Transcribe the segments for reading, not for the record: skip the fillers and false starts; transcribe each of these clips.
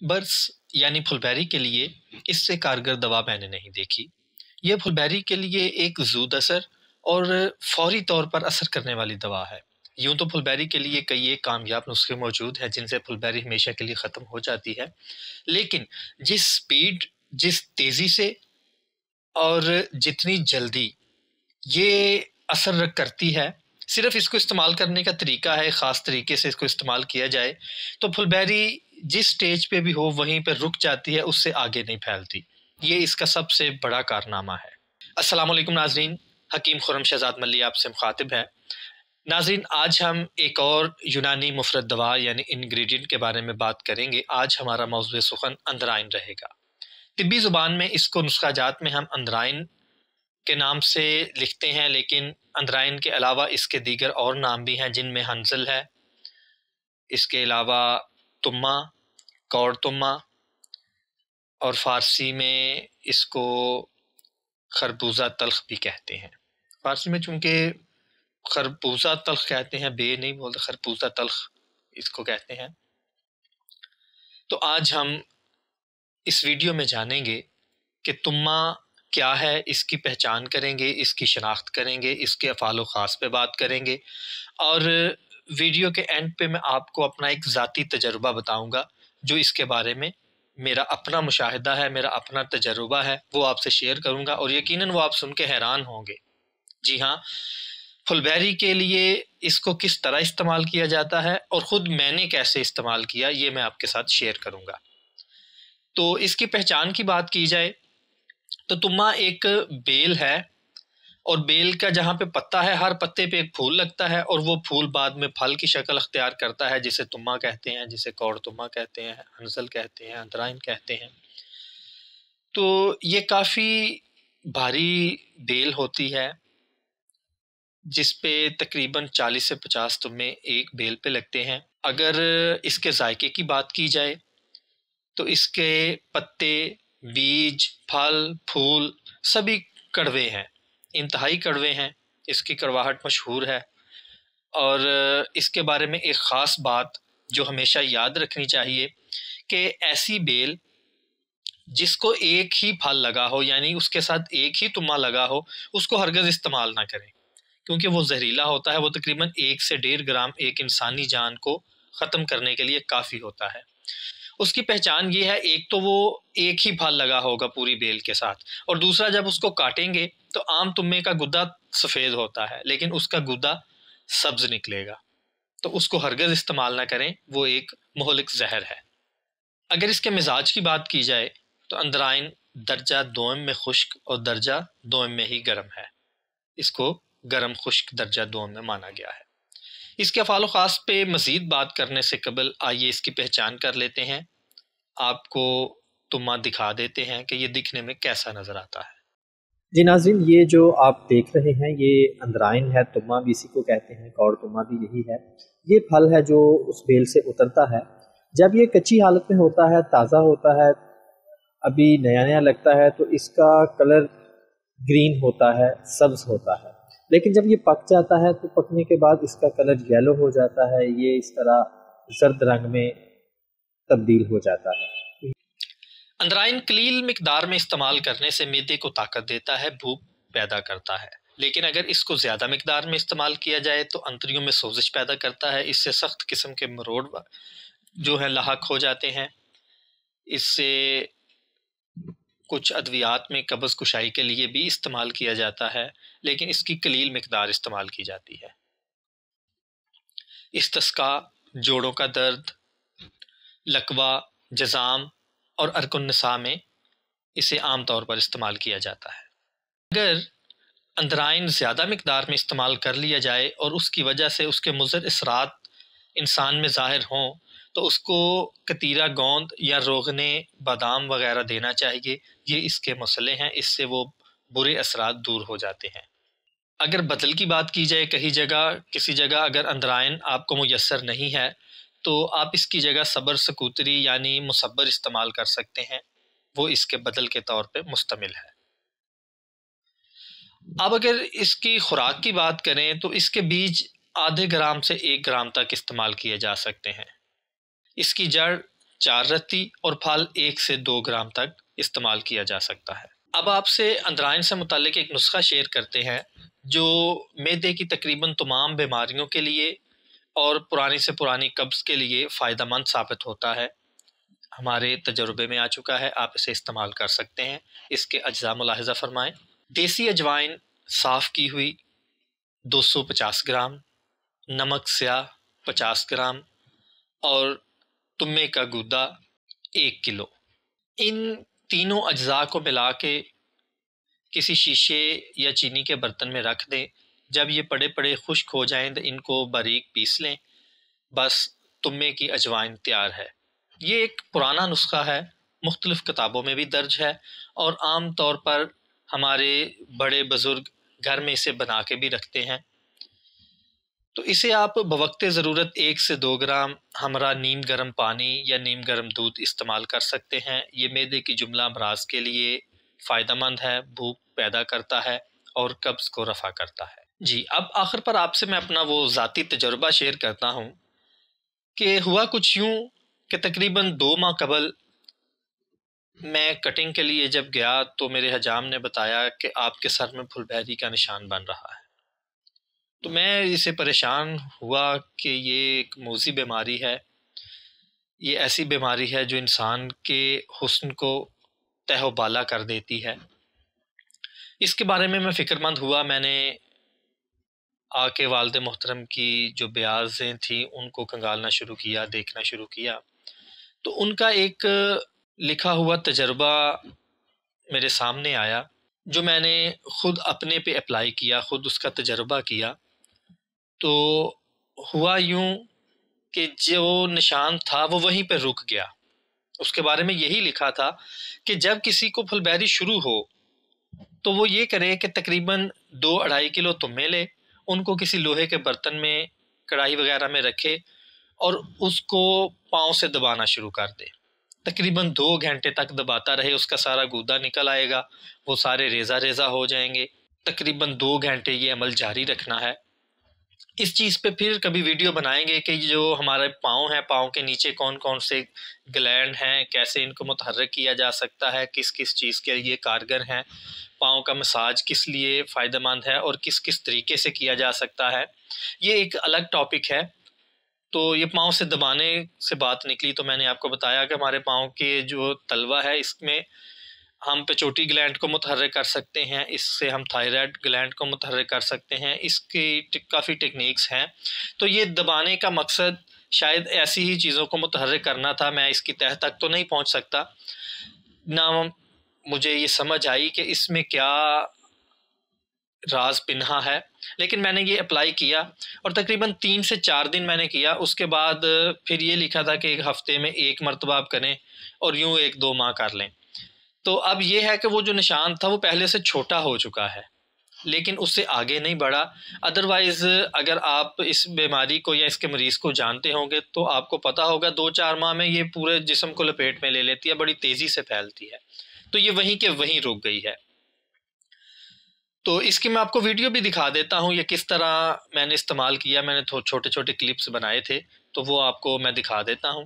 बर्स यानी फुलबेरी के लिए इससे कारगर दवा मैंने नहीं देखी। ये फुलबेरी के लिए एक ज़ूद असर और फौरी तौर पर असर करने वाली दवा है। यूँ तो फुलबेरी के लिए कई एक कामयाब नुस्खे मौजूद हैं जिनसे फुलबेरी हमेशा के लिए ख़त्म हो जाती है, लेकिन जिस स्पीड, जिस तेज़ी से और जितनी जल्दी ये असर करती है, सिर्फ इसको इस्तेमाल करने का तरीका है, ख़ास तरीके से इसको इस्तेमाल किया जाए तो फुलबेरी जिस स्टेज पे भी हो वहीं पे रुक जाती है, उससे आगे नहीं फैलती। ये इसका सबसे बड़ा कारनामा है। अस्सलाम वालेकुम नाज़रीन, हकीम खुर्रम शहज़ाद मल्ली आपसे मुखातिब है। नाज़रीन, आज हम एक और यूनानी मुफ़रद दवा यानी इंग्रेडिएंट के बारे में बात करेंगे। आज हमारा मौज़ूए सुख़न अंदराइन रहेगा। तिब्बी ज़ुबान में इसको नुस्ख़ा जात में हम अंदराइन के नाम से लिखते हैं, लेकिन अंदराइन के अलावा इसके दीगर और नाम भी हैं जिनमें हंज़ल है, इसके अलावा तुम्मा, कौड़ तुम्मा और फ़ारसी में इसको खरबूजा तल्ख़ भी कहते हैं। फ़ारसी में चूँकि खरबूजा तल्ख़ कहते हैं, बे नहीं बोलते, खरबूजा तल्ख़ इसको कहते हैं। तो आज हम इस वीडियो में जानेंगे कि तुम्मा क्या है, इसकी पहचान करेंगे, इसकी शनाख्त करेंगे, इसके अफ़ाल व ख़ास पे बात करेंगे और वीडियो के एंड पे मैं आपको अपना एक ज़ाती तजुर्बा बताऊंगा जो इसके बारे में मेरा अपना मुशाहिदा है, मेरा अपना तजुर्बा है, वो आपसे शेयर करूंगा और यकीनन वो आप सुन के हैरान होंगे। जी हाँ, फुलबेरी के लिए इसको किस तरह इस्तेमाल किया जाता है और ख़ुद मैंने कैसे इस्तेमाल किया, ये मैं आपके साथ शेयर करूंगा। तो इसकी पहचान की बात की जाए तो तुम्मा एक बेल है और बेल का जहाँ पे पत्ता है, हर पत्ते पे एक फूल लगता है और वो फूल बाद में फल की शक्ल अख्तियार करता है, जिसे तुम्मा कहते हैं, जिसे कौड़ तुम्मा कहते हैं, हंज़ल कहते हैं, अंदराइन कहते हैं। तो ये काफ़ी भारी बेल होती है जिस पे तकरीबन 40 से 50 तुम्मे एक बेल पे लगते हैं। अगर इसके जायके की बात की जाए तो इसके पत्ते, बीज, फल, फूल सभी कड़वे हैं, इंतहाई कड़वे हैं। इसकी कड़वाहट मशहूर है और इसके बारे में एक ख़ास बात जो हमेशा याद रखनी चाहिए कि ऐसी बेल जिसको एक ही फल लगा हो, यानी उसके साथ एक ही तुम्मा लगा हो, उसको हरगिज़ इस्तेमाल ना करें क्योंकि वो जहरीला होता है। वो तकरीबन 1 से 1.5 ग्राम एक इंसानी जान को ख़त्म करने के लिए काफ़ी होता है। उसकी पहचान ये है, एक तो वो एक ही फल लगा होगा पूरी बेल के साथ, और दूसरा जब उसको काटेंगे तो आम तुम्मे का गुद्दा सफ़ेद होता है लेकिन उसका गुद्दा सब्ज़ निकलेगा, तो उसको हरगिज़ इस्तेमाल ना करें, वो एक मुहलिक जहर है। अगर इसके मिजाज की बात की जाए तो अंदराइन दर्जा दोम में खुश्क और दर्जा दोम में ही गर्म है। इसको गर्म खुश्क दर्जा दोम में माना गया है। इसके अफ़ाल व ख़ास पे मज़ीद बात करने से कबल आइए इसकी पहचान कर लेते हैं। आपको तुम्मा दिखा देते हैं कि ये दिखने में कैसा नज़र आता है। जी नाज़रीन, ये जो आप देख रहे हैं ये अंदराइन है, तुम्मा भी इसी को कहते हैं, कौड़ तुम्मा भी यही है। ये फल है जो उस बेल से उतरता है। जब ये कच्ची हालत में होता है, ताज़ा होता है, अभी नया नया लगता है तो इसका कलर ग्रीन होता है, सब्ज होता है। लेकिन जब ये पक जाता है तो पकने के बाद इसका कलर येलो हो जाता है, ये इस तरह जर्द रंग में तब्दील हो जाता है। अंदराइन कलील मिकदार में इस्तेमाल करने से मैदे को ताकत देता है, भूख पैदा करता है, लेकिन अगर इसको ज़्यादा मिकदार में इस्तेमाल किया जाए तो अंतड़ियों में सोजिश पैदा करता है। इससे सख्त किस्म के मरोड़ जो है लाहक हो जाते हैं। इससे कुछ अद्वियात में कब्ज़ कुशाई के लिए भी इस्तेमाल किया जाता है, लेकिन इसकी कलील मिकदार इस्तेमाल की जाती है। इस्तिस्का, जोड़ों का दर्द, लकवा, जज़ाम और अर्कुन्निसा में इसे आम तौर पर इस्तेमाल किया जाता है। अगर अंदराइन ज़्यादा मिकदार में इस्तेमाल कर लिया जाए और उसकी वजह से उसके मुज़र असरात इंसान में ज़ाहिर हों तो उसको कतीरा गोंद या रोगने बादाम वगैरह देना चाहिए। ये इसके मसले हैं, इससे वो बुरे असरात दूर हो जाते हैं। अगर बदल की बात की जाए, किसी जगह अगर अंदराइन आपको मुयस्सर नहीं है तो आप इसकी जगह सबर सकूतरी यानी मुसब्बर इस्तेमाल कर सकते हैं, वो इसके बदल के तौर पे मुश्तमिल है। अब अगर इसकी खुराक की बात करें तो इसके बीज आधे ग्राम से 1 ग्राम तक इस्तेमाल किए जा सकते हैं। इसकी जड़ 4 रत्ती और फल 1 से 2 ग्राम तक इस्तेमाल किया जा सकता है। अब आपसे अंदराइन से मुतालिक एक नुस्खा शेयर करते हैं जो मैदे की तकरीबन तमाम बीमारियों के लिए और पुरानी से पुरानी कब्ज़ के लिए फ़ायदेमंद साबित होता है। हमारे तजुर्बे में आ चुका है, आप इसे इस्तेमाल कर सकते हैं। इसके अज्जा मुलाहिज़ा फ़रमाएँ। देसी अजवाइन साफ़ की हुई 250 ग्राम, नमक स्याह 50 ग्राम और तुम्मे का गूदा 1 किलो। इन तीनों अज्जा को मिला के किसी शीशे या चीनी के बर्तन में रख दें। जब ये पड़े पड़े खुश्क हो जाएं तो इनको बारीक पीस लें। बस तुम्मे की अजवाइन तैयार है। ये एक पुराना नुस्खा है, मुख्तलिफ़ किताबों में भी दर्ज है और आम तौर पर हमारे बड़े बुज़ुर्ग घर में इसे बना के भी रखते हैं। तो इसे आप बवक्ते ज़रूरत 1 से 2 ग्राम हमरा नीम गर्म पानी या नीम गर्म दूध इस्तेमाल कर सकते हैं। ये मैदे की जुमला अमराज के लिए फ़ायदेमंद है, भूख पैदा करता है और कब्ज़ को रफ़ा करता है। जी, अब आखिर पर आपसे मैं अपना वो ज़ाती तजुर्बा शेयर करता हूँ कि हुआ कुछ यूँ कि तकरीबन 2 माह कबल मैं कटिंग के लिए जब गया तो मेरे हजाम ने बताया कि आपके सर में फुलबैरी का निशान बन रहा है। तो मैं इससे परेशान हुआ कि ये एक मोज़ी बीमारी है। ये ऐसी बीमारी है जो इंसान के हुस्न को तहवाला कर देती है। इसके बारे में मैं फ़िक्रमंद हुआ। मैंने आके वालिद मोहतरम की जो ब्याज़ें थीं उनको खंगालना शुरू किया, देखना शुरू किया। तो उनका एक लिखा हुआ तजर्बा मेरे सामने आया जो मैंने ख़ुद अपने पे अप्लाई किया, ख़ुद उसका तजर्बा किया। तो हुआ यूँ कि जो निशान था वो वहीं पे रुक गया। उसके बारे में यही लिखा था कि जब किसी को फुलबैरी शुरू हो तो वो ये करे कि तकरीबन 2-2.5 किलो तुम्मे ले, उनको किसी लोहे के बर्तन में कढ़ाई वगैरह में रखे और उसको पाँव से दबाना शुरू कर दे। तकरीबन 2 घंटे तक दबाता रहे, उसका सारा गूदा निकल आएगा, वो सारे रेज़ा रेज़ा हो जाएंगे। तकरीबन 2 घंटे ये अमल जारी रखना है। इस चीज़ पे फिर कभी वीडियो बनाएंगे कि जो हमारे पाँव हैं, पाँव के नीचे कौन कौन से ग्लैंड हैं, कैसे इनको मुतहर्रिक किया जा सकता है, किस किस चीज़ के लिए कारगर हैं, पाँव का मसाज किस लिए फ़ायदेमंद है और किस किस तरीके से किया जा सकता है। ये एक अलग टॉपिक है। तो ये पाँव से दबाने से बात निकली तो मैंने आपको बताया कि हमारे पाँव के जो तलवा है इसमें हम पिट्यूटरी ग्लैंड को मुतहर्रिक कर सकते हैं, इससे हम थायराइड ग्लैंड को मुतहर्रिक कर सकते हैं। इसकी काफ़ी टेक्निक्स हैं। तो ये दबाने का मकसद शायद ऐसी ही चीज़ों को मुतहर्रिक करना था। मैं इसकी तह तक तो नहीं पहुंच सकता, ना मुझे ये समझ आई कि इसमें क्या राज पिन्हा है, लेकिन मैंने ये अप्लाई किया और तकरीबन 3 से 4 दिन मैंने किया। उसके बाद फिर ये लिखा था कि 1 हफ़्ते में 1 मरतबा आप करें और यूँ 1-2 माह कर लें। तो अब ये है कि वो जो निशान था वो पहले से छोटा हो चुका है, लेकिन उससे आगे नहीं बढ़ा। अदरवाइज़ अगर आप इस बीमारी को या इसके मरीज़ को जानते होंगे तो आपको पता होगा 2-4 माह में ये पूरे जिस्म को लपेट में ले लेती है, बड़ी तेज़ी से फैलती है। तो ये वहीं के वहीं रुक गई है। तो इसकी मैं आपको वीडियो भी दिखा देता हूँ, ये किस तरह मैंने इस्तेमाल किया। मैंने छोटे छोटे क्लिप्स बनाए थे तो वो आपको मैं दिखा देता हूँ।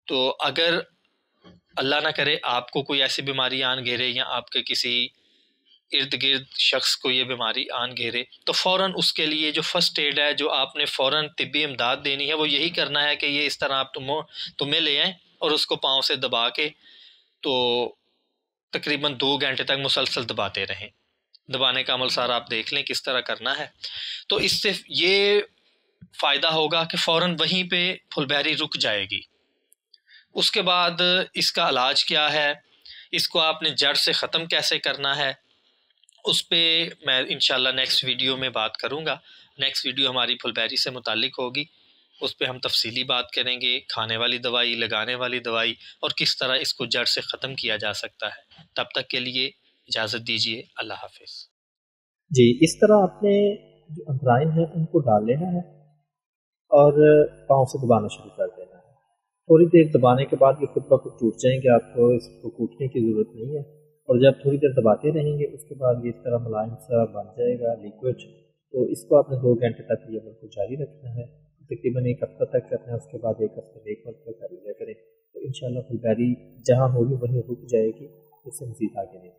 तो अगर अल्लाह ना करे आपको कोई ऐसी बीमारी आन घेरे या आपके किसी इर्द गिर्द शख्स को ये बीमारी आन घेरे तो फ़ौरन उसके लिए जो फ़र्स्ट एड है, जो आपने फ़ौरन तिब्बी इमदाद देनी है, वो यही करना है कि ये इस तरह आप तुम्हें ले आएँ और उसको पाँव से दबा के तो तकरीबन 2 घंटे तक मुसलसल दबाते रहें। दबाने का अमल सारा आप देख लें किस तरह करना है। तो इससे ये फ़ायदा होगा कि फ़ौरन वहीं पे फुलबैरी रुक जाएगी। उसके बाद इसका इलाज क्या है, इसको आपने जड़ से ख़त्म कैसे करना है, उस पे मैं इंशाल्लाह नेक्स्ट वीडियो में बात करूँगा। नेक्स्ट वीडियो हमारी फुलबैरी से मुताल्लिक होगी, उस पे हम तफसीली बात करेंगे, खाने वाली दवाई, लगाने वाली दवाई और किस तरह इसको जड़ से ख़त्म किया जा सकता है। तब तक के लिए इजाज़त दीजिए, अल्लाह हाफ़िज़। जी, इस तरह आपने जो अंतराइन है उनको डाल लेना है और पाँव से दबाना शुरू कर देना है। थोड़ी देर दबाने के बाद ये खुद ब खुद टूट जाएंगे, आपको इसको कूटने की ज़रूरत नहीं है। और जब थोड़ी देर दबाते रहेंगे उसके बाद ये इस तरह मुलायम सा बन जाएगा लिक्विड। तो इसको आपने 2 घंटे तक ये अमल को जारी रखना है। तकरीबन एक हफ्ता तक करना है, उसके बाद एक हफ्ते में एक मरतबा कर लिया करें, तो इंशाल्लाह फुलबेरी जहाँ होगी वहीं रुक जाएगी, उससे मज़ीद आगे नहीं।